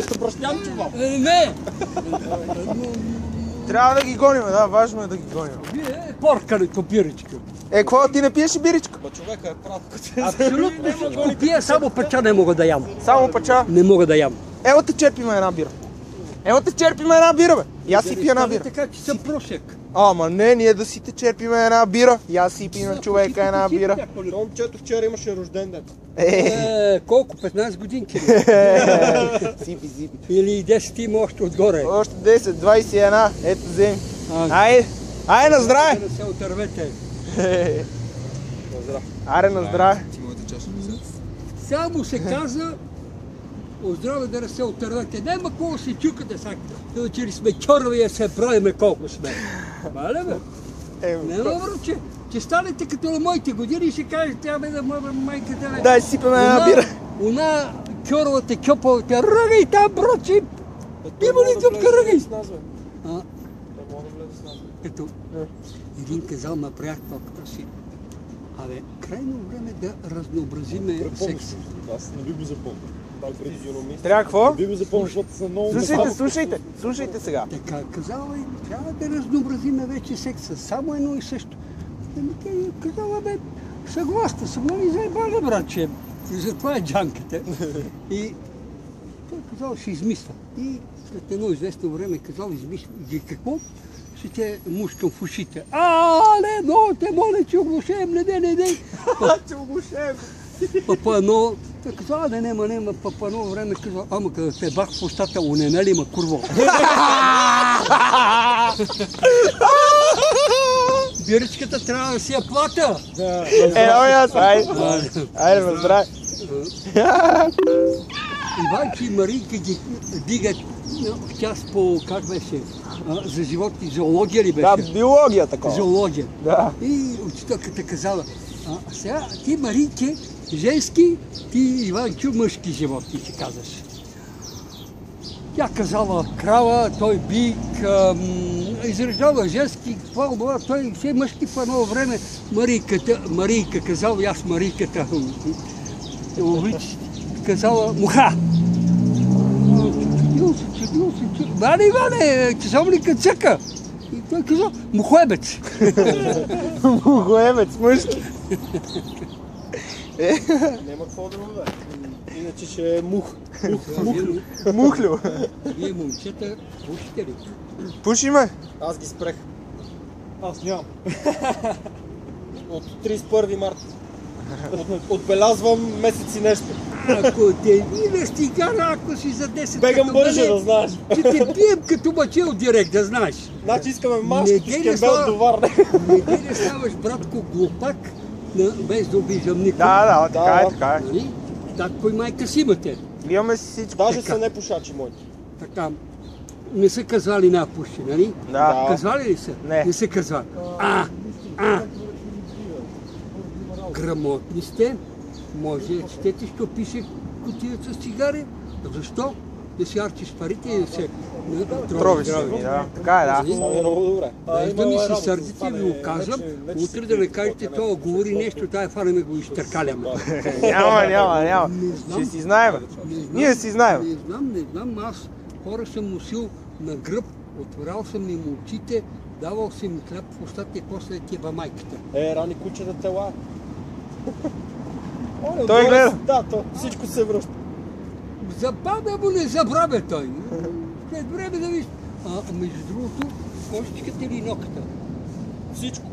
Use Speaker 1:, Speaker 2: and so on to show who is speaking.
Speaker 1: Като бръсням чувал.
Speaker 2: Не!
Speaker 3: Трябва да ги гоним, да, важно е да ги гоним.
Speaker 2: Вие поркането биричка.
Speaker 3: Какво, ти не пиеш и биричка?
Speaker 1: Ма човека е прав.
Speaker 2: Абсолютно всичко пия, само пача не мога да ям.
Speaker 3: Само пача?
Speaker 2: Не мога да ям.
Speaker 3: Ево те черпиме една бира. Ево те черпиме една бира, бе. И аз си пия една бира.
Speaker 2: Така, че съм прошек.
Speaker 3: Ама не, ние да си те черпиме една бира. И аз си пия на човека една бира.
Speaker 1: Момчето вчера имаше рожден ден.
Speaker 2: Колко? 15 годинки?
Speaker 3: Сипи.
Speaker 2: Или 10 има още отгоре?
Speaker 3: Още 10, 21. Ето вземи. Айде на здраве!
Speaker 2: Да се отървете.
Speaker 3: Айде на здраве.
Speaker 2: Само се каза, оздраве да не се отървете. Няма колко се чукате сега. Че сме чорви и се правиме колко сме. Маля бе? Няма връче. Че станете като на моите години и ще кажете, абе да майката бе.
Speaker 3: Дай сипаме една бира.
Speaker 2: Она кьоровата, кьоповата, ръгай там, брочи! Има ли дупка ръгай? Като един казал на приятелката си, абе, крайно време да разнообразиме секса.
Speaker 1: Аз не би го запомнил.
Speaker 3: Трябва какво?
Speaker 1: Не би го запомнил, защото са много...
Speaker 3: Слушайте сега.
Speaker 2: Така казала и трябва да разнообразиме вече секса, само едно и също. Казала, бе, съгласна съм, нали заебали, братче. Затова е джанката. И той казал, ще измисля. И след едно известно време казал, измисля. И какво? Ще те мушкам в ушите. Не, много те моля, че оглушаем, не дей.
Speaker 3: Че оглушаем.
Speaker 2: Папа едно, той казал, да нема, папа едно време казал, ама като те бах в устата, унена ли има курво? Биричката трябва да си я плата.
Speaker 3: Аз, айде на здраве.
Speaker 2: Иванчо и Марийка ги дигат в част по, как беше, за животни, зоология ли беше?
Speaker 3: Да, биология такова.
Speaker 2: Зоология.
Speaker 3: Да.
Speaker 2: И учителката казала, сега ти Марийке женски, ти Иванчо мъжки животни, ще казаш. Тя казала крава, той бик, изреждава женски, той все мъжки в едно време. Марийка казала, и аз Марийката, казала муха. Чудил се. Иване, че съм ли кацъка? И той казал, мухуебец.
Speaker 3: Мухуебец, мъжки.
Speaker 1: Няма какво да му да. Иначе ще е мух.
Speaker 3: Мухлю.
Speaker 2: Вие момчета, пушите ли?
Speaker 3: Пушиме.
Speaker 1: Аз ги спрех. Аз нямам. От 31 марта. Отбелязвам месец и нещо.
Speaker 2: Ако те видиш цигара, ако си за 10
Speaker 1: Бегам бърже, да знаеш.
Speaker 2: Че те бием като мъчел директ, да знаеш.
Speaker 1: Значи искаме маската с кембел до Варна.
Speaker 2: Не де да ставаш, братко, глупак, без да обиждам никой.
Speaker 3: Да, така е.
Speaker 2: Нали? Татко и майка си имате.
Speaker 3: Имаме си всичко.
Speaker 1: Даже са не пушачи моите.
Speaker 2: Така. Не са казвали на пуши, нали?
Speaker 3: Да.
Speaker 2: Казвали ли са?
Speaker 3: Не
Speaker 2: са казвали. Грамотни сте. Може да четете, що пише кутията с цигари. Защо? Да си арчиш парите и да се
Speaker 3: тровиш. Да. Така е, да.
Speaker 1: Много добре.
Speaker 2: Без да ми се сърдите, ви го казвам. Утре да не кажете, това говори нещо, тая фана ме го изтъркаляме.
Speaker 3: Няма. Ще си знаем. Ние си знаем.
Speaker 2: Не знам, аз хора съм носил на гръб, отворял съм им очите, давал съм им хляб в устата и после тия майката.
Speaker 1: Рани кучета тела.
Speaker 3: Той гледа.
Speaker 1: Да, всичко се връща.
Speaker 2: Забавя му не забравя той. След време да виж. Между другото, кошичката или ноката?
Speaker 1: Всичко.